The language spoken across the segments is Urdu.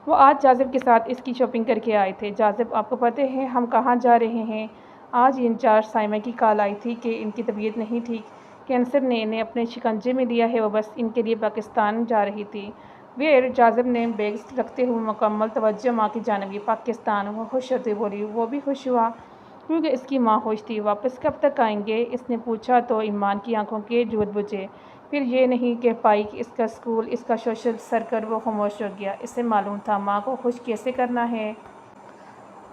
وہ آج جاذب کے ساتھ اس کی شاپنگ کر کے آئے تھے۔ جاذب، آپ کو پتہ ہے ہم کہاں جا رہے ہیں؟ آج انچارج سائمہ کی کال آئی تھی کہ ان کی طبیعت نہیں ٹھیک، کینسر نے انہیں اپنے شکنجے میں لیا ہے، وہ بس ان کے لیے پاکستان جا رہی تھی۔ ویئر؟ جاذب نے بیگز رکھتے ہوئے مکمل توجہ ماں کی جانب کی۔ پاکستان؟ وہ خوش ہوتے بولی۔ وہ بھی خوش ہوا کیونکہ اس کی ماں خوش تھی۔ واپس کب تک آئیں گے؟ اس نے پوچھا تو ایمان کی آنکھوں کے جوت بجھے۔ پھر یہ نہیں کہہ پائی کہ اس کا اسکول، اس کا سوشل سرکل۔ وہ خاموش ہو گیا۔ اسے معلوم تھا ماں کو خوش کیسے کرنا ہے۔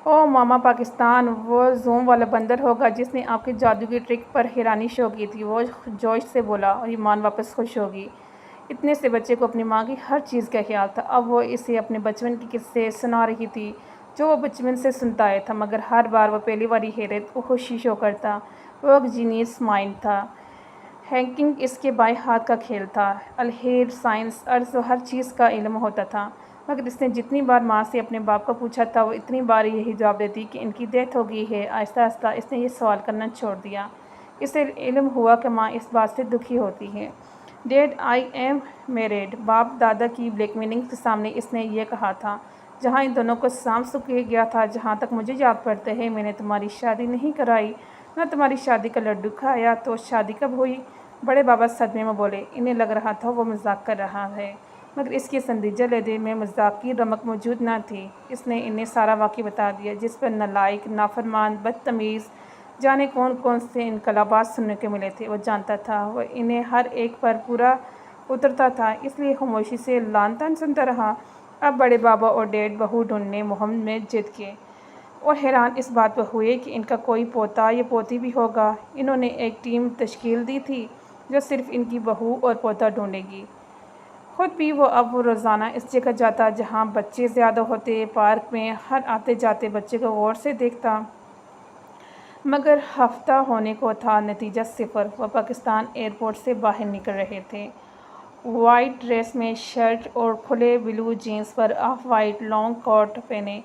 او ماما، پاکستان وہ زوم والا بندر ہوگا جس نے آپ کے جادو کی ٹرک پر حیرانی شو کی تھی، وہ جوش سے بولا، اور ایمان واپس خوش ہوگی۔ اتنے سے بچے کو اپنی ماں کی ہر چیز کا خیال تھا۔ اب وہ اسے اپنے بچپن کے قصے سنا رہی تھی جو وہ بچپن سے سنتا آیا تھا، مگر ہر بار وہ پہلی باری حیرت و خوشی شو کرتا۔ وہ ایک جینیس مائنڈ تھا۔ ہیکنگ اس کے بائیں ہاتھ کا کھیل تھا۔ الہیر، سائنس، ارض و ہر چیز کا علم ہوتا تھا، مگر اس نے جتنی بار ماں سے اپنے باپ کو پوچھا تھا وہ اتنی بار یہی جواب دیتی کہ ان کی ڈیتھ ہو گئی ہے۔ آہستہ آہستہ اس نے یہ سوال کرنا چھوڑ دیا۔ اسے علم ہوا کہ ماں اس بات سے دکھی ہوتی ہے۔ Dad, I am married. باپ دادا کی بلیک میلنگ کے سامنے اس نے یہ کہا تھا، جہاں ان دونوں کو سانپ سونپ گیا تھا۔ جہاں تک مجھے یاد پڑتا ہے میں نے تمہاری شادی نہیں کرائی، نہ تمہاری شادی کا لڈو کھایا۔ تو شادی کب ہوئی؟ بڑے بابا صدمے میں بولے۔ انہیں لگ رہا تھا وہ مذاق کر رہا ہے، مگر اس کے سندیجہ لہجے میں مذاق کی رمق موجود نہ تھی۔ اس نے انہیں سارا واقعہ بتا دیا، جس پر نالائق، نافرمان، بدتمیز، جانے کون کون سے انقلابات سننے کو ملے تھے۔ وہ جانتا تھا وہ انہیں ہر ایک پر پورا اترتا تھا، اس لیے خاموشی سے لعن طعن سنتا رہا۔ اب بڑے بابا اور ڈیڈ بہو ڈھونڈنے مہم میں جت گئے، اور حیران اس بات پر ہوئے کہ ان کا کوئی پوتا یا پوتی بھی ہوگا۔ انہوں نے ایک ٹیم تشکیل دی تھی جو صرف ان کی بہو اور پوتا ڈھونڈے گی۔ خود بھی وہ اب روزانہ اس جگہ جاتا جہاں بچے زیادہ ہوتے، پارک میں ہر آتے جاتے بچے کو غور سے دیکھتا، مگر ہفتہ ہونے کو تھا، نتیجہ صفر۔ وہ پاکستان ایئرپورٹ سے باہر نکل رہے تھے، وائٹ ڈریس میں، شرٹ اور کھلے بلو جینس پر آف وائٹ لانگ کوٹ پہنے،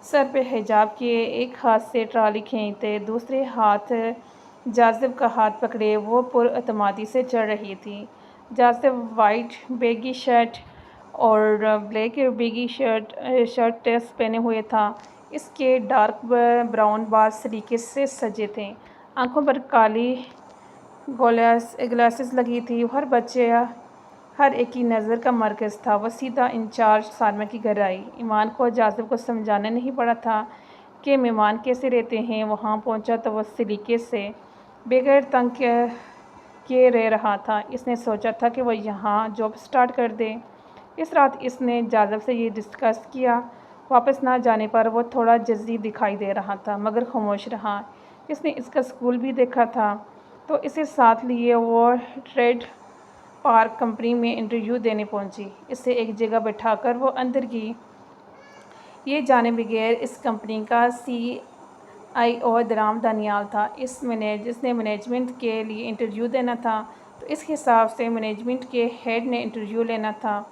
سر پہ حجاب کیے، ایک ہاتھ سے ٹرالی کھینچتے دوسرے ہاتھ جاذب کا ہاتھ پکڑے وہ پر اعتمادی سے چڑھ رہی تھی۔ جاذب وائٹ بیگی شرٹ اور بلیک بیگی شرٹ ٹیس پہنے ہوئے تھا۔ اس کے ڈارک براؤن بال سلیقے سے سجے تھے، آنکھوں پر کالی گلاسز لگی تھی۔ ہر بچہ ہر ایک کی نظر کا مرکز تھا۔ وہ سیدھا انچارج سائمہ کے گھر آئی۔ ایمان کو جاذب کو سمجھانا نہیں پڑا تھا کہ مہمان کیسے رہتے ہیں۔ وہاں پہنچا تو وہ سلیقے سے بغیر تنگ کیے رہ رہا تھا۔ اس نے سوچا تھا کہ وہ یہاں جاب سٹارٹ کر دے۔ اس رات اس نے جاذب سے یہ ڈسکس کیا۔ واپس نہ جانے پر وہ تھوڑا جزی دکھائی دے رہا تھا، مگر خاموش رہا۔ اس نے اس کا اسکول بھی دیکھا تھا، تو اسے ساتھ لیے وہ ٹریڈ پارک کمپنی میں انٹرویو دینے پہنچی۔ اسے ایک جگہ بٹھا کر وہ اندر گئی، یہ جانے بغیر اس کمپنی کا CIO درام دانیال تھا۔ اس نے مینجمنٹ کے لیے انٹرویو دینا تھا، تو اس حساب سے مینجمنٹ کے ہیڈ نے انٹرویو لینا تھا۔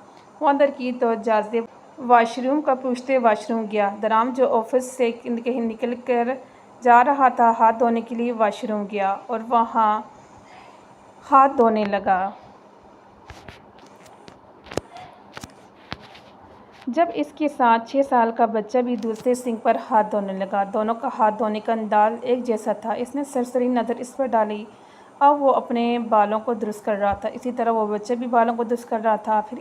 وہ اندر کی تو جاذب واش روم کا پوچھتے واش روم گیا۔ درام جو آفس سے کہیں نکل کر جا رہا تھا، ہاتھ دھونے کے لیے واش روم گیا اور وہاں ہاتھ دھونے لگا۔ جب اس کے ساتھ 6 سال کا بچہ بھی دوسرے سنک پر ہاتھ دھونے لگا۔ دونوں کا ہاتھ دھونے کا انداز ایک جیسا تھا۔ اس نے سرسری نظر اس پر ڈالی۔ اب وہ اپنے بالوں کو درست کر رہا تھا، اسی طرح وہ بچہ بھی بالوں کو درست کر رہا تھا۔ پھر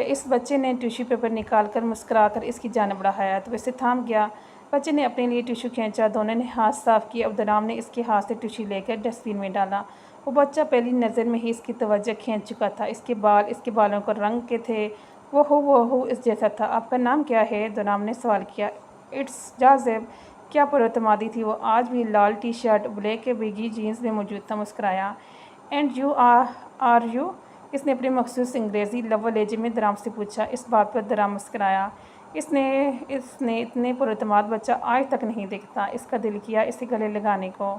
اس بچے نے ٹیشو پیپر نکال کر مسکرا کر اس کی جانب بڑھایا تو اسے تھام گیا۔ بچے نے اپنے لیے ٹیشو کھینچا، دونوں نے ہاتھ صاف کیے۔ اب درام نے اس کے ہاتھ سے ٹیشو لے کر ڈسٹ بن میں ڈالا۔ وہ بچہ پہلی نظر میں ہی اس کی توجہ کھینچ چکا تھا۔ اس کے بال اس کے بالوں کے رنگ کے تھے، وہ اس جیسا تھا۔ آپ کا نام کیا ہے؟ درام نے سوال کیا۔ اٹس جاذب۔ کیا پر اعتمادی تھی، وہ آج بھی لال T shirt, black baggy jeans میں موجود تھا۔ مسکرایا۔ And you are you? اس نے اپنے مخصوص انگریزی لب و لہجے میں درام سے پوچھا۔ اس بات پر درام مسکرایا۔ اس نے اتنے پر اعتماد بچہ آج تک نہیں دیکھا۔ اس کا دل کیا اسے گلے لگانے کو۔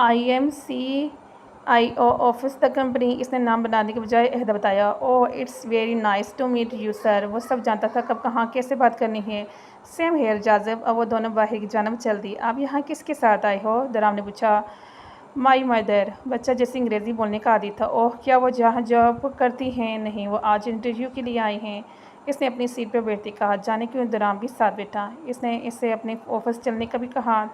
I am CIO office the company. اس نے نام بنانے کے بجائے عہدہ بتایا۔ Oh it's very nice to meet you sir. وہ سب جانتا تھا کب کہاں کیسے بات کرنی ہے۔ Same here Jazib. اب وہ دونوں باہر کی جانب چل دی۔ آپ یہاں کس کے ساتھ آئے ہو؟ درام نے پوچھا۔ My mother. بچہ جیسے انگریزی بولنے کا عادی تھا۔ اوہ کیا وہ جہاں جاب کرتی ہیں؟ نہیں، وہ آج انٹرویو کے لیے آئی ہیں۔ اس نے اپنی سیٹ پر بیٹھتے کہا، جانے کیوں درام بھی ساتھ بیٹھا۔ اس نے اس سے اپنے آفس چلنے کا بھی کہا،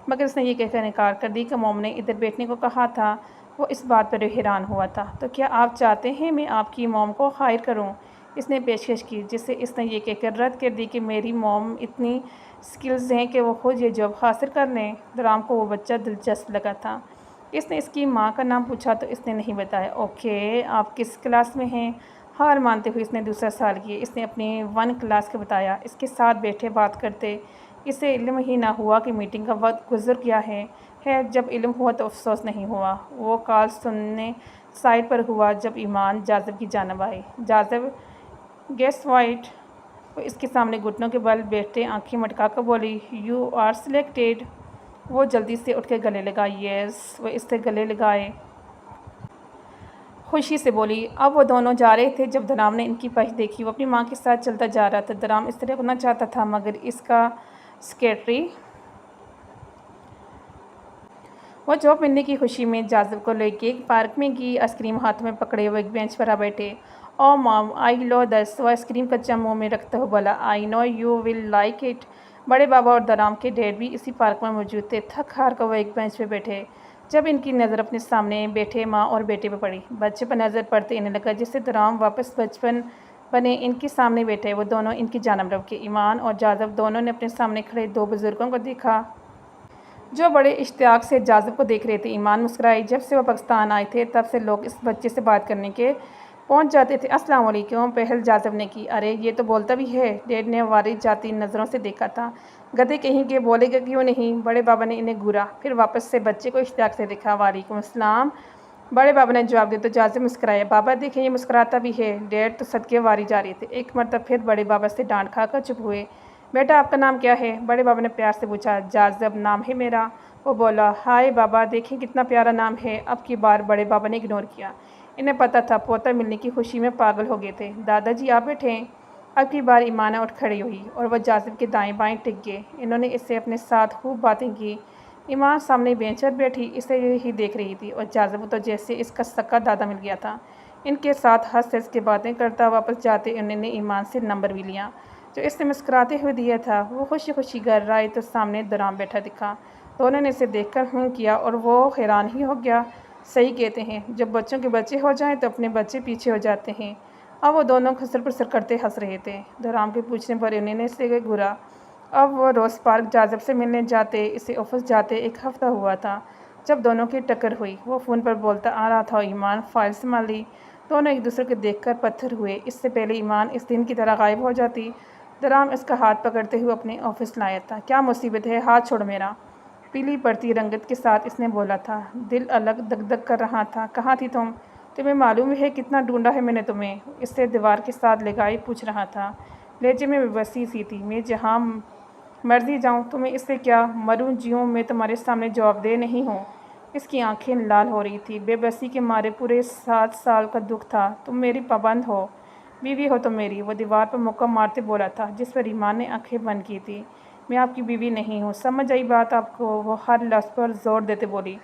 مگر اس نے یہ کہہ کر انکار کر دی کہ موم نے ادھر بیٹھنے کو کہا تھا۔ وہ اس بات پر حیران ہوا تھا۔ تو کیا آپ چاہتے ہیں میں آپ کی موم کو ہائر کروں؟ اس نے پیشکش کی، جس سے اس نے یہ کہہ کر رد کر دی کہ میری موم اتنی سکلز ہیں کہ وہ خود یہ جاب حاصل کر لیں۔ درام کو وہ بچہ دلچسپ لگا تھا۔ اس نے اس کی ماں کا نام پوچھا تو اس نے نہیں بتایا۔ اوکے، آپ کس کلاس میں ہیں؟ ہار مانتے ہوئے اس نے دوسرا سال کیا۔ اس نے اپنی 1 کلاس کا بتایا۔ اس کے ساتھ بیٹھے بات کرتے اسے علم ہی نہ ہوا کہ میٹنگ کا وقت گزر گیا ہے۔ خیر، جب علم ہوا تو افسوس نہیں ہوا۔ وہ کال سننے سائٹ پر ہوا جب ایمان جاذب کی جانب آئی۔ جاذب، گیس وائٹ؟ وہ اس کے سامنے گھٹنوں کے بل بیٹھتے آنکھیں مٹکا کر بولی، یو آر سلیکٹڈ۔ وہ جلدی سے اٹھ کے گلے لگا۔ یس۔ وہ اس سے گلے لگائے خوشی سے بولی۔ اب وہ دونوں جا رہے تھے جب درام نے ان کی پہچ دیکھی۔ وہ اپنی ماں کے ساتھ چلتا جا رہا تھا۔ درام اس طرح ہونا چاہتا تھا، مگر اس کا سیکریٹری وہ جاب ملنے کی خوشی میں جاذب کو لے کے پارک میں گئی۔ آئس کریم ہاتھ میں پکڑے وہ ایک بینچ پر آ بیٹھے۔ او مام، آئی لو دس۔ وہ آئس کریم کچا منہ میں رکھتے ہوئے بولا، آئی نو یو ول لائک اٹ۔ بڑے بابا اور درام کے ڈیڈ بھی اسی پارک میں موجود تھے۔ تھک ہار کر وہ ایک بینچ پہ بیٹھے جب ان کی نظر اپنے سامنے بیٹھے ماں اور بیٹے پہ پڑی۔ بچے پر نظر پڑتے انہیں لگا جس سے درام واپس بچپن بنے ان کے سامنے بیٹھے۔ وہ دونوں ان کی جانب لپکے۔ ایمان اور جاذب دونوں نے اپنے سامنے کھڑے 2 بزرگوں کو دیکھا جو بڑے اشتیاق سے جاذب کو دیکھ رہے تھے۔ ایمان مسکرائی۔ جب سے وہ پاکستان آئے تھے تب سے لوگ اس بچے سے بات کرنے کے پہنچ جاتے تھے۔ السلام علیکم پہل جاذب نے کی۔ ارے یہ تو بولتا بھی ہے، ڈیڈ نے واری جاتی نظروں سے دیکھا تھا۔ گدھے کہیں کے، بولے گا کیوں نہیں؟ بڑے بابا نے انہیں گھورا، پھر واپس سے بچے کو اشتیاق سے دیکھا۔ وعلیکم السلام، بڑے بابا نے جواب دیا تو جاذب مسکرایا۔ بابا دیکھیں یہ مسکراتا بھی ہے۔ ڈیڈ تو صدقے واری جا رہے تھے۔ ایک مرتبہ پھر بڑے بابا سے ڈانٹ کھا کر چپ ہوئے۔ بیٹا آپ کا نام کیا ہے؟ بڑے بابا نے پیار سے پوچھا۔ جاذب نام ہے میرا۔ وہ بولا۔ ہائے بابا، دیکھیں کتنا پیارا نام ہے۔ اب کی بار بڑے بابا نے اگنور کیا۔ انہیں پتہ تھا پوتا ملنے کی خوشی میں پاگل ہو گئے تھے۔ دادا جی آپ بیٹھیں۔ اب کی بار ایمانہ اٹھ کھڑی ہوئی اور وہ جاذب کے دائیں بائیں ٹک گئے۔ انہوں نے اس سے اپنے ساتھ خوب باتیں کی۔ ایمان سامنے بینچ پر بیٹھی اسے ہی دیکھ رہی تھی اور جاذب تو جیسے اس کا سکا دادا مل گیا تھا۔ ان کے ساتھ ہنس ہنس کے باتیں کرتا واپس جاتے انہوں نے ایمان سے نمبر بھی لیا جو اس نے مسکراتے ہوئے دیا تھا۔ وہ خوشی خوشی گھر آئے تو سامنے درام بیٹھا دکھا۔ دونوں نے اسے دیکھ کر ہوں کیا اور وہ حیران ہی ہو گیا۔ صحیح کہتے ہیں، جب بچوں کے بچے ہو جائیں تو اپنے بچے پیچھے ہو جاتے ہیں۔ اب وہ دونوں خسر پسر کرتے ہنس رہے تھے۔ درام کے پوچھنے پر انہوں نے اسے گھورا۔ اب وہ روز پارک جاذب سے ملنے جاتے، اسے آفس جاتے۔ 1 ہفتہ ہوا تھا جب دونوں کی ٹکر ہوئی۔ وہ فون پر بولتا آ رہا تھا اور ایمان فائل سنبھالی۔ دونوں ایک دوسرے کو دیکھ کر پتھر ہوئے۔ اس سے پہلے ایمان اس دن کی طرح غائب ہو جاتی، درام اس کا ہاتھ پکڑتے ہوئے اپنے آفس لایا تھا۔ کیا مصیبت ہے؟ ہاتھ چھوڑ میرا۔ پیلی پڑتی رنگت کے ساتھ اس نے بولا تھا۔ دل الگ دگ دگ کر رہا تھا۔ کہاں تھی تم؟ تمہیں معلوم ہے کتنا ڈھونڈا ہے میں نے تمہیں؟ اس سے دیوار کے ساتھ لگائے پوچھ رہا تھا۔ لہجے میں بے بسی سی تھی۔ میں جہاں مرضی جاؤں، تمہیں اس سے کیا؟ مروں جیوں میں تمہارے سامنے جواب دہ نہیں ہوں۔ اس کی آنکھیں لال ہو رہی تھی۔ بے بسی کے مارے پورے 7 سال کا دکھ تھا۔ تم میری پابند ہو، بیوی ہو تم میری۔ وہ دیوار پر مکہ مارتے بولا تھا جس پر ایمان نے آنکھیں بند کی تھی۔ میں آپ کی بیوی نہیں ہوں، سمجھ آئی بات آپ کو؟ وہ ہر لفظ پر زور دیتے بولی۔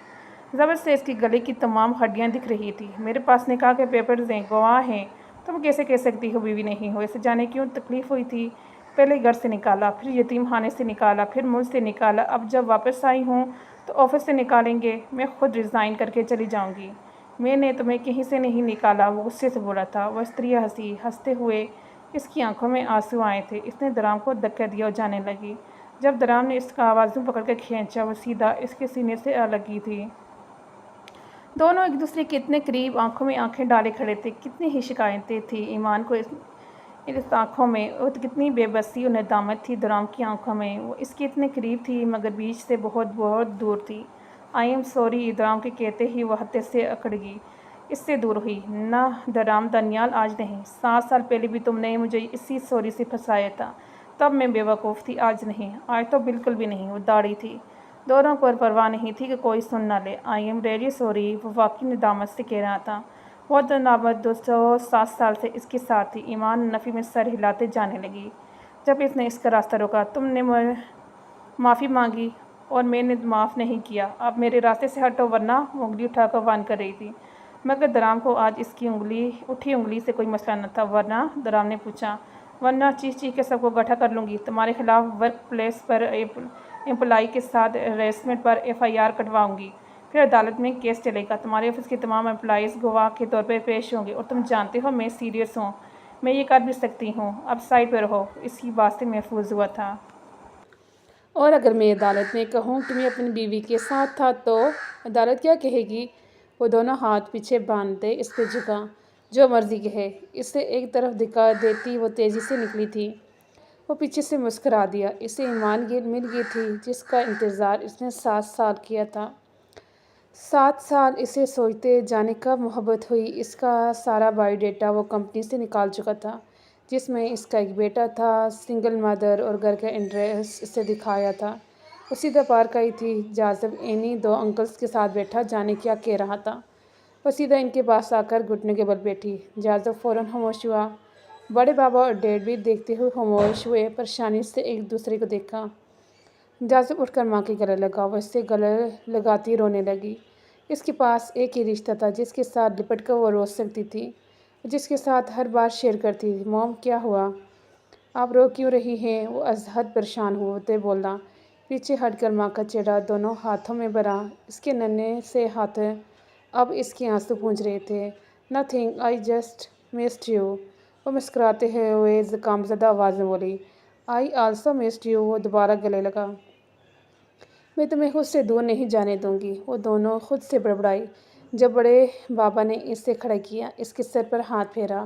زبر سے اس کی گلے کی تمام ہڈیاں دکھ رہی تھی۔ میرے پاس نکاح کے پیپرز ہیں، گواہ ہیں۔ تم کیسے کہہ سکتی ہو بیوی نہیں ہو؟ اسے جانے کیوں تکلیف ہوئی تھی۔ پہلے گھر سے نکالا، پھر یتیم خانے سے نکالا، پھر ملک سے نکالا، اب جب واپس آئی ہوں تو آفس سے نکالیں گے۔ میں خود ریزائن کر کے چلی جاؤں گی۔ میں نے تمہیں کہیں سے نہیں نکالا، وہ غصے سے بولا تھا۔ وہ استریا ہنسی۔ ہنستے ہوئے اس کی آنکھوں میں آنسو آئے تھے۔ اس نے درام کو دھکا دیا اور جانے لگی۔ جب درام نے اس کا آوازوں پکڑ کر کھینچا، وہ سیدھا اس کے سینے سے آ لگی تھی۔ دونوں ایک دوسرے کے اتنے قریب آنکھوں میں آنکھیں ڈالے کھڑے تھے۔ کتنی ہی شکایتیں تھیں ایمان کو اس آنکھوں میں، اور کتنی بے بسی اور ندامت تھی درام کی آنکھوں میں۔ وہ اس کے اتنے قریب تھی مگر بیچ سے بہت بہت دور تھی۔ آئی ایم سوری، درام کے کہتے ہی وہ ہتھے سے اکڑ گئی، اس سے دور ہوئی۔ نہ درام دانیال، آج نہیں۔ 7 سال پہلے بھی تم نے مجھے اسی سوری سے پھنسایا تھا، تب میں بے وقوف تھی، آج نہیں۔ آج تو بالکل بھی نہیں۔ وہ داڑھی تھی۔ دونوں کو پرواہ نہیں تھی کہ کوئی سن نہ لے۔ آئی ایم ریئلی سوری، وہ واقعی ندامت سے کہہ رہا تھا۔ وہ ندامت 207 سال سے اس کے ساتھ تھی۔ ایمان نفی میں سر ہلاتے جانے لگی جب اس نے اس کا راستہ روکا۔ تم نے معافی مانگی اور میں نے معاف نہیں کیا۔ اب میرے راستے سے ہٹو ورنہ۔ وہ انگلی اٹھا کر وان کر رہی تھی مگر درام کو آج اس کی اٹھی انگلی سے کوئی مسئلہ نہ تھا۔ ورنہ؟ درام نے پوچھا۔ ورنہ چیخ چیخ کے سب کو اکٹھا کر لوں گی۔ تمہارے خلاف ورک پلیس پر امپلائی کے ساتھ ہراسمنٹ پر FIR کٹواؤں گی۔ پھر عدالت میں کیس چلے گا۔ تمہارے آفس کے تمام امپلائیز گواہ کے طور پر پیش ہوں گے اور تم جانتے ہو میں سیریس ہوں، میں یہ کر بھی سکتی ہوں۔ اب سائڈ پہ رہو۔ اس کی بات سے محفوظ ہوا تھا۔ اور اگر میں عدالت میں کہوں کہ میں اپنی بیوی کے ساتھ تھا تو عدالت کیا کہے گی؟ وہ دونوں ہاتھ پیچھے باندھ دے اس پہ جھکا۔ جو مرضی کہے۔ اسے ایک طرف دھکا دیتی وہ تیزی سے نکلی تھی۔ وہ پیچھے سے مسکرا دیا۔ اسے ایمان مل گئی تھی جس کا انتظار اس نے 7 سال کیا تھا۔ 7 سال اسے سوچتے جانے کب محبت ہوئی۔ اس کا سارا بایو ڈیٹا وہ کمپنی سے نکال چکا تھا جس میں اس کا ایک بیٹا تھا، سنگل مدر، اور گھر کا ایڈریس اسے دکھایا تھا۔ وہ سیدھا پارک آئی تھی۔ جازب انہی 2 انکلز کے ساتھ بیٹھا جانے کیا کہہ رہا تھا۔ وہ سیدھا ان کے پاس آ کر گھٹنے کے بل بیٹھی۔ جازب فوراً خاموش ہوا۔ بڑے بابا اور ڈیڈ بھی دیکھتے ہوئے خاموش ہوئے، پریشانی سے ایک دوسرے کو دیکھا۔ جازب اٹھ کر ماں کے گلے لگا۔ وہ اس سے گلے لگاتی رونے لگی۔ اس کے پاس ایک ہی رشتہ تھا جس کے ساتھ لپٹ کر وہ رو سکتی تھی، جس کے ساتھ ہر بات شیئر کرتی تھی۔ موم کیا ہوا؟ آپ رو کیوں رہی ہیں؟ وہ از حد پریشان ہوتے بولا۔ پیچھے ہٹ کر ماں کا چہرہ دونوں ہاتھوں میں بھرا۔ اس کے ننھے سے ہاتھ اب اس کے آنسو پونچھ رہے تھے۔ Nothing, I just missed you. وہ مسکراتے ہوئے زکام زدہ آواز میں بولی۔ I also missed you. وہ دوبارہ گلے لگا۔ میں تمہیں خود سے دور نہیں جانے دوں گی۔ وہ دونوں خود سے بڑبڑائی۔ جب بڑے بابا نے اسے کھڑا کیا، اس کے سر پر ہاتھ پھیرا،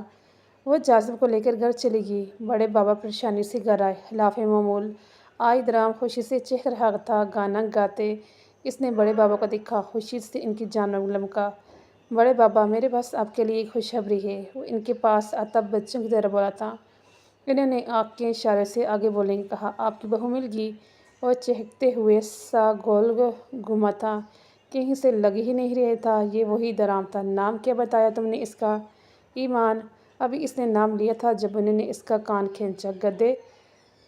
وہ جازب کو لے کر گھر چلی گئی۔ بڑے بابا پریشانی سے گھر آئے۔ خلاف معمول آئی درام خوشی سے چہک رہا تھا۔ گانا گاتے اس نے بڑے بابا کو دیکھا۔ خوشی سے ان کی جانب لمکا۔ بڑے بابا، میرے پاس آپ کے لیے ایک خوشخبری ہے۔ وہ ان کے پاس آتا بچوں کی طرح بولا تھا۔ انہوں نے آنکھ کے اشارے سے آگے بولنے کو کہا۔ آپ کی بہو مل گئی؟ وہ چہکتے ہوئے سا گول گھوما تھا۔ کہیں سے لگ ہی نہیں رہا تھا یہ وہی درام تھا۔ نام کیا بتایا تم نے اس کا؟ ایمان۔ ابھی اس نے نام لیا تھا جب انہوں نے اس کا کان کھینچا۔ گدھے،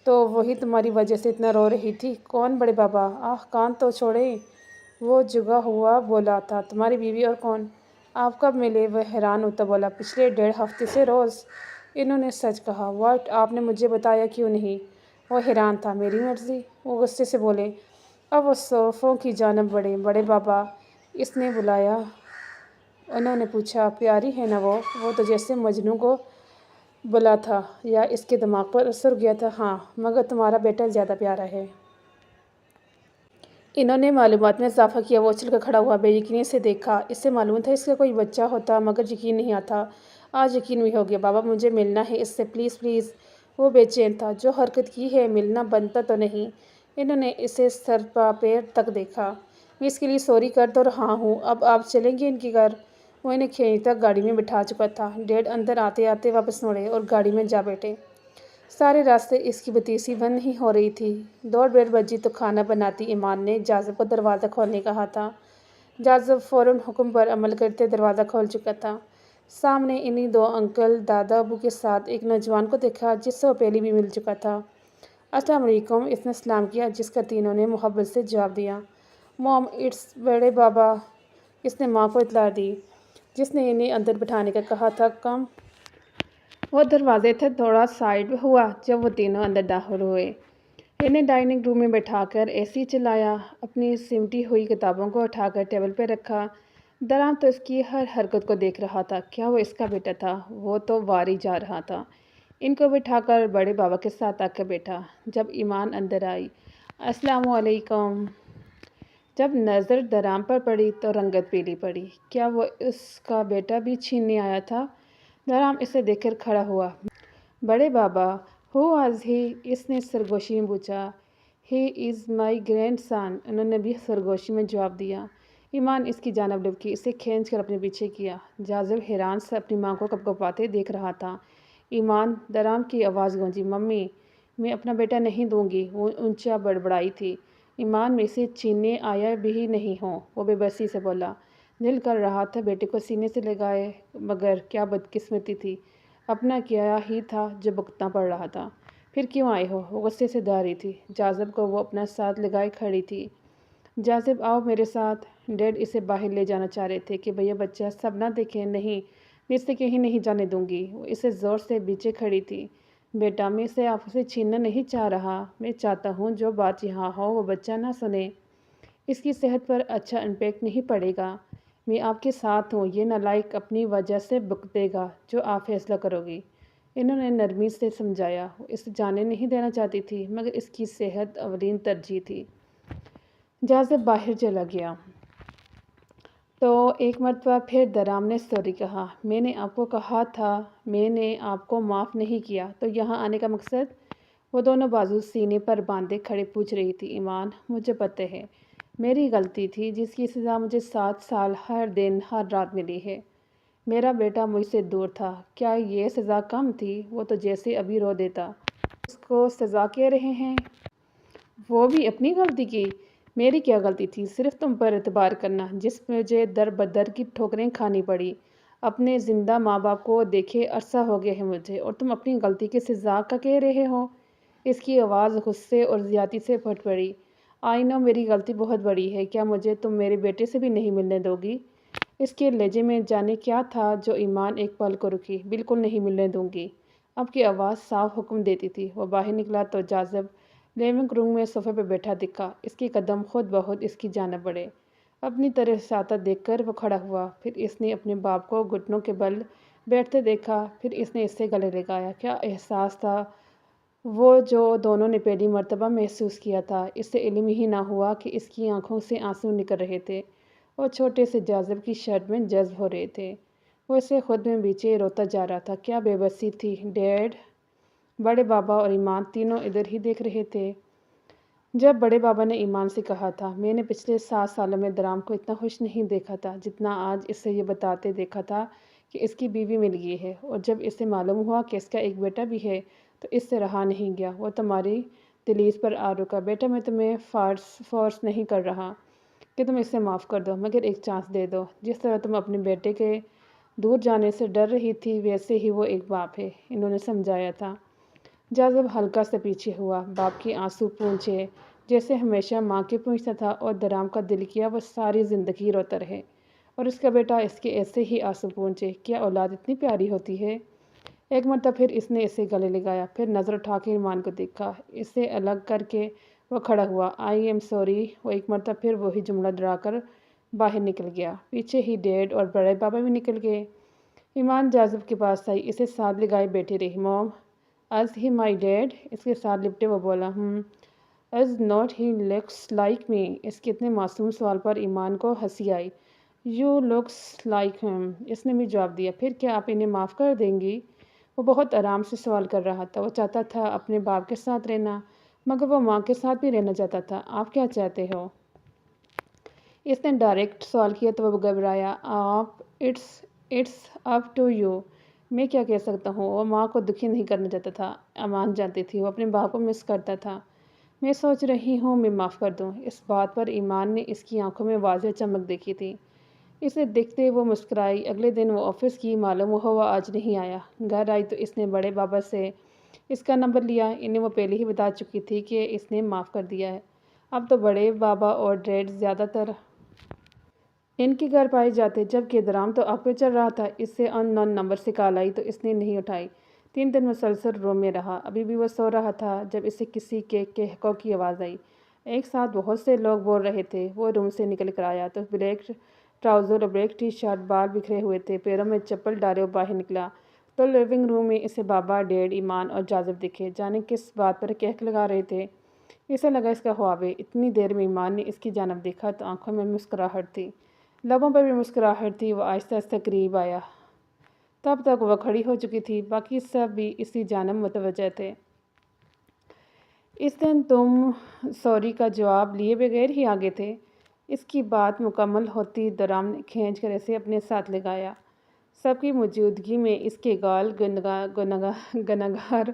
تو وہی تمہاری وجہ سے اتنا رو رہی تھی۔ کون بڑے بابا؟ آہ، کان تو چھوڑیں۔ وہ جھکا ہوا بولا تھا۔ تمہاری بیوی اور کون؟ آپ کب ملے؟ وہ حیران ہوتا بولا۔ پچھلے 1.5 ہفتے سے روز۔ انہوں نے سچ کہا۔ واٹ؟ آپ نے مجھے بتایا کیوں نہیں؟ وہ حیران تھا۔ میری مرضی، وہ غصے سے بولے۔ اب وہ صوفوں کی جانب بڑھے۔ بڑے بابا، اس نے بلایا؟ انہوں نے پوچھا۔ پیاری ہے نا وہ؟ وہ تو جیسے مجنوں کو بلا تھا، یا اس کے دماغ پر اثر گیا تھا۔ ہاں، مگر تمہارا بیٹا زیادہ پیارا ہے۔ انہوں نے معلومات میں اضافہ کیا۔ وہ اچھل کر کھڑا ہوا، بے یقینی سے دیکھا۔ اس سے معلوم تھا اس کا کوئی بچہ ہوتا، مگر یقین نہیں آتا۔ آج یقین بھی ہو گیا۔ بابا، مجھے ملنا ہے اس سے، پلیز پلیز۔ وہ بے چین تھا۔ جو حرکت کی ہے، ملنا بنتا تو نہیں؟ انہوں نے اسے سر پا پیر تک دیکھا۔ میں اس کے لیے سوری کر تو رہا ہوں۔ اب آپ چلیں گے ان کے گھر؟ وہ انہیں کھینچ تک گاڑی میں بٹھا چکا تھا۔ ڈیڈ اندر آتے آتے واپس مڑے اور گاڑی میں جا بیٹھے۔ سارے راستے اس کی بتیسی بند نہیں ہو رہی تھی۔ 1:30 بجی تو کھانا بناتی ایمان نے جازب کو دروازہ کھولنے کہا تھا۔ جازب فوراً حکم پر عمل کرتے دروازہ کھول چکا تھا۔ سامنے انہی 2 انکل دادا ابو کے ساتھ ایک نوجوان کو دیکھا جس سے وہ پہلے بھی مل چکا تھا۔ السلام علیکم، اس نے سلام کیا، جس کا تینوں نے محبت سے جواب دیا۔ موم، اٹس بڑے بابا، اس نے ماں کو اطلاع دی، جس نے انہیں اندر بٹھانے کا کہا تھا۔ کم۔ وہ دروازے سے تھوڑا سائڈ ہوا جب وہ تینوں اندر داخل ہوئے۔ انہیں ڈائننگ روم میں بٹھا کر AC چلایا۔ اپنی سمٹی ہوئی کتابوں کو اٹھا کر ٹیبل پہ رکھا۔ درام تو اس کی ہر حرکت کو دیکھ رہا تھا۔ کیا وہ اس کا بیٹا تھا؟ وہ تو واری جا رہا تھا۔ ان کو بٹھا کر بڑے بابا کے ساتھ آ کر بیٹھا۔ جب ایمان اندر آئی، السلام علیکم، جب نظر درام پر پڑی تو رنگت پیلی پڑی۔ کیا وہ اس کا بیٹا بھی چھیننے آیا تھا؟ درام اسے دیکھ کر کھڑا ہوا۔ بڑے بابا، ہو واز ہی؟ اس نے سرگوشی میں پوچھا۔ ہی از مائی گرینڈ سن، انہوں نے بھی سرگوشی میں جواب دیا۔ ایمان اس کی جانب لپکی، اسے کھینچ کر اپنے پیچھے کیا۔ جازب حیران سے اپنی ماں کو کپکپاتے دیکھ رہا تھا۔ ایمان، درام کی آواز گونجی۔ ممی، میں اپنا بیٹا نہیں دوں گی، وہ اونچا بڑبڑائی تھی۔ ایمان، میں اسے چھیننے آیا بھی نہیں ہوں، وہ بے بسی سے بولا۔ دل کر رہا تھا بیٹے کو سینے سے لگائے، مگر کیا بدقسمتی تھی، اپنا کیا ہی تھا جو بھگتنا پڑ رہا تھا۔ پھر کیوں آئے ہو؟ وہ غصے سے دھا رہی تھی۔ جازب کو وہ اپنا ساتھ لگائے کھڑی تھی۔ جازب، آؤ میرے ساتھ۔ ڈیڈ اسے باہر لے جانا چاہ رہے تھے کہ بھیا بچہ سب نہ دیکھیں۔ نہیں، میں اسے کہیں نہیں جانے دوں گی۔ وہ اسے زور سے پیچھے کھڑی تھی۔ بیٹا میں اسے آپ سے چھیننا نہیں چاہ رہا، میں چاہتا ہوں جو بات یہاں ہو وہ بچہ نہ سنے، اس کی صحت پر اچھا امپیکٹ نہیں پڑے گا۔ میں آپ کے ساتھ ہوں، یہ نالائق اپنی وجہ سے بھگتے گا جو آپ فیصلہ کرو گی۔ انہوں نے نرمی سے سمجھایا۔ وہ اسے جانے نہیں دینا چاہتی تھی مگر اس کی صحت اولین ترجیح تھی۔ جازب باہر چلا گیا تو ایک مرتبہ پھر درام نے سوری کہا۔ میں نے آپ کو کہا تھا میں نے آپ کو معاف نہیں کیا، تو یہاں آنے کا مقصد؟ وہ دونوں بازو سینے پر باندھے کھڑے پوچھ رہی تھی۔ ایمان، مجھے پتہ ہے میری غلطی تھی جس کی سزا مجھے 7 سال ہر دن ہر رات ملی ہے۔ میرا بیٹا مجھ سے دور تھا، کیا یہ سزا کم تھی؟ وہ تو جیسے ابھی رو دیتا۔ اس کو سزا کہہ رہے ہیں؟ وہ بھی اپنی غلطی کی؟ میری کیا غلطی تھی؟ صرف تم پر اعتبار کرنا جس میں مجھے در بدر کی ٹھوکریں کھانی پڑی۔ اپنے زندہ ماں باپ کو دیکھے عرصہ ہو گیا ہے مجھے، اور تم اپنی غلطی کی سزا کا کہہ رہے ہو؟ اس کی آواز غصے اور زیادتی سے پھٹ پڑی۔ آئی نو میری غلطی بہت بڑی ہے، کیا مجھے تم میرے بیٹے سے بھی نہیں ملنے دو گی؟ اس کے لہجے میں جانے کیا تھا جو ایمان ایک پل کو رکی۔ بالکل نہیں ملنے دوں گی، اب کی آواز صاف حکم دیتی تھی۔ وہ باہر نکلا تو جازب لیونگ روم میں صوفے پہ بیٹھا دکھا۔ اس کے قدم خود بخود اس کی جانب بڑھے۔ اپنی طرف ساتھ دیکھ کر وہ کھڑا ہوا۔ پھر اس نے اپنے باپ کو گھٹنوں کے بل بیٹھتے دیکھا، پھر اس نے اس سے گلے لگایا۔ کیا احساس تھا وہ جو دونوں نے پہلی مرتبہ محسوس کیا تھا۔ اس سے علم ہی نہ ہوا کہ اس کی آنکھوں سے آنسو نکل رہے تھے اور چھوٹے سے جازب کی شرٹ میں جذب ہو رہے تھے۔ وہ اسے خود میں بیچے روتا جا رہا تھا۔ کیا بے بسی تھی۔ ڈیڈ، بڑے بابا اور ایمان تینوں ادھر ہی دیکھ رہے تھے۔ جب بڑے بابا نے ایمان سے کہا تھا میں نے پچھلے 7 سالوں میں درام کو اتنا خوش نہیں دیکھا تھا جتنا آج اسے یہ بتاتے دیکھا تھا کہ اس کی بیوی مل گئی ہے، اور جب اسے معلوم ہوا کہ اس کا ایک بیٹا بھی ہے تو اس سے رہا نہیں گیا۔ وہ تمہاری دلیز پر آ رکا۔ بیٹا میں تمہیں فورس نہیں کر رہا کہ تم اسے معاف کر دو، مگر ایک چانس دے دو۔ جس طرح تم اپنے بیٹے کے دور جانے سے ڈر رہی تھی ویسے ہی وہ ایک باپ ہے، انہوں نے سمجھایا تھا۔ جازب ہلکا سے پیچھے ہوا۔ باپ کی آنسو پونچھے جیسے ہمیشہ ماں کے پونچھتا تھا، اور درام کا دل کیا وہ ساری زندگی روتا رہے اور اس کا بیٹا اس کے ایسے ہی آنسو پونچھے۔ کیا اولاد اتنی پیاری ہوتی ہے؟ ایک مرتبہ پھر اس نے اسے گلے لگایا، پھر نظر اٹھا کے ایمان کو دیکھا۔ اسے الگ کر کے وہ کھڑا ہوا۔ I am sorry. وہ ایک مرتبہ پھر وہی جملہ دہرا کر باہر نکل گیا۔ پیچھے ہی ڈیڈ اور بڑے بابا بھی نکل گئے۔ ایمان جازب کے پاس آئی، اسے ساتھ لگائے بیٹھی رہی۔ موم، از ہی مائی ڈیڈ؟ اس کے ساتھ لپٹے وہ بولا، is not he looks like me? اس کے اتنے معصوم سوال پر ایمان کو ہنسی آئی۔ یو لکس لائک ہم، اس نے بھی جواب دیا۔ پھر کیا آپ انہیں معاف کر دیں گی؟ وہ بہت آرام سے سوال کر رہا تھا۔ وہ چاہتا تھا اپنے باپ کے ساتھ رہنا، مگر وہ ماں کے ساتھ بھی رہنا چاہتا تھا۔ آپ کیا چاہتے ہو؟ اس نے ڈائریکٹ سوال کیا تو وہ گھبرایا۔ آپ، اٹس اپ ٹو یو۔ میں کیا کہہ سکتا ہوں؟ وہ ماں کو دکھی نہیں کرنا چاہتا تھا۔ ایمان جانتی تھی وہ اپنے باپ کو مس کرتا تھا۔ میں سوچ رہی ہوں میں معاف کر دوں۔ اس بات پر ایمان نے اس کی آنکھوں میں واضح چمک دیکھی تھی۔ اسے دیکھتے وہ مسکرائی۔ اگلے دن وہ آفس کی، معلوم ہوا وہ آج نہیں آیا۔ گھر آئی تو اس نے بڑے بابا سے اس کا نمبر لیا۔ انہیں وہ پہلے ہی بتا چکی تھی کہ اس نے معاف کر دیا ہے۔ اب تو بڑے بابا اور ڈیڈ زیادہ تر ان کے گھر پائے جاتے، جبکہ درام تو آپ پہ چل رہا تھا۔ اس سے ان نون نمبر سے کال آئی تو اس نے نہیں اٹھائی۔ 3 دن مسلسل روم میں رہا۔ ابھی بھی وہ سو رہا تھا جب اسے کسی کے کہکوں کی آواز آئی۔ ایک ساتھ بہت سے لوگ بول رہے تھے۔ وہ روم سے نکل کر آیا تو بلیک ٹراؤزر اور بلیک ٹی شرٹ، بال بکھرے ہوئے تھے، پیروں میں چپل ڈالے وہ باہر نکلا تو لیونگ روم میں اسے بابا، ڈیڈ، ایمان اور جازب دکھے۔ جانے کس بات پر کہک لگا رہے تھے۔ اسے لگا اس کا خواب ہے۔ اتنی دیر میں ایمان نے اس کی جانب دیکھا تو آنکھوں میں مسکراہٹ تھی، لبوں پر بھی مسکراہٹ تھی۔ وہ آہستہ آہستہ قریب آیا۔ تب تک وہ کھڑی ہو چکی تھی، باقی سب بھی اسی جانب متوجہ تھے۔ اس دن تم سوری کا جواب لیے بغیر ہی آگے تھے۔ اس کی بات مکمل ہوتی درام نے کھینچ کر اسے اپنے ساتھ لگایا۔ سب کی موجودگی میں اس کے گال گنگار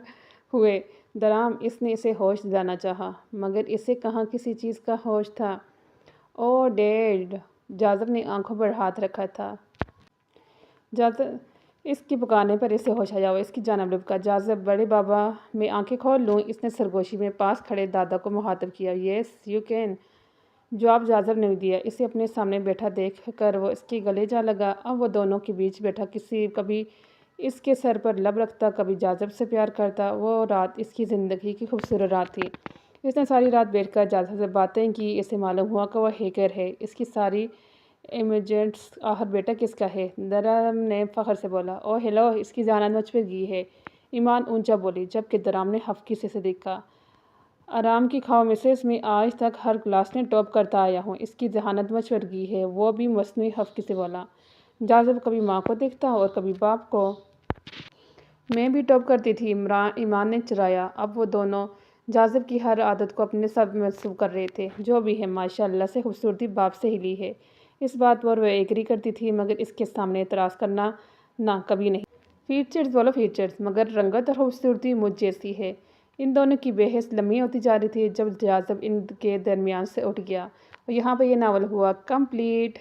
ہوئے۔ درام، اس نے اسے ہوش دلانا چاہا، مگر اسے کہاں کسی چیز کا ہوش تھا۔ او ڈیڈ! جازب نے آنکھوں پر ہاتھ رکھا تھا۔ جازب، اس کی پکارنے پر اسے ہوش آیا۔ وہ اس کی جانب لپکا۔ جازب، بڑے بابا، میں آنکھیں کھول لوں؟ اس نے سرگوشی میں پاس کھڑے دادا کو مخاطب کیا۔ Yes you can. جواب جازب نے دیا۔ اسے اپنے سامنے بیٹھا دیکھ کر وہ اس کے گلے جا لگا۔ اب وہ دونوں کے بیچ بیٹھا کبھی اس کے سر پر لب رکھتا، کبھی جاذب سے پیار کرتا۔ وہ رات اس کی زندگی کی خوبصورت رات تھی۔ اس نے ساری رات بیٹھ کر جاذب سے باتیں کی۔ اسے معلوم ہوا کہ وہ ہیکر ہے۔ اس کی ساری امیجنٹس۔ آخر بیٹا کس کا ہے؟ درام نے فخر سے بولا۔ او ہیلو، اس کی ذہانت مجھ پر گئی ہے، ایمان اونچا بولی، جبکہ درام نے حفقی سے دیکھا۔ آرام کی کھاؤ مسز، میں آج تک ہر کلاس میں ٹاپ کرتا آیا ہوں، اس کی ذہانت مجھ پر گئی ہے، وہ بھی مصنوعی حفقی سے بولا۔ جاذب کبھی ماں کو دیکھتا اور کبھی باپ کو۔ میں بھی ٹاپ کرتی تھی، ایمان نے چرایا۔ اب وہ دونوں جاذب کی ہر عادت کو اپنے سب منسوب کر رہے تھے۔ جو بھی ہے، ماشاء اللہ سے خوبصورتی باپ سے ہی لی ہے۔ اس بات پر وہ ایگری کرتی تھی، مگر اس کے سامنے اعتراض کرنا نہ، کبھی نہیں۔ فیچرز بولو فیچرز، مگر رنگت اور خوبصورتی مجھ جیسی ہے۔ ان دونوں کی بحث لمبی ہوتی جا رہی تھی جب جاذب ان کے درمیان سے اٹھ گیا اور یہاں پہ یہ ناول ہوا کمپلیٹ۔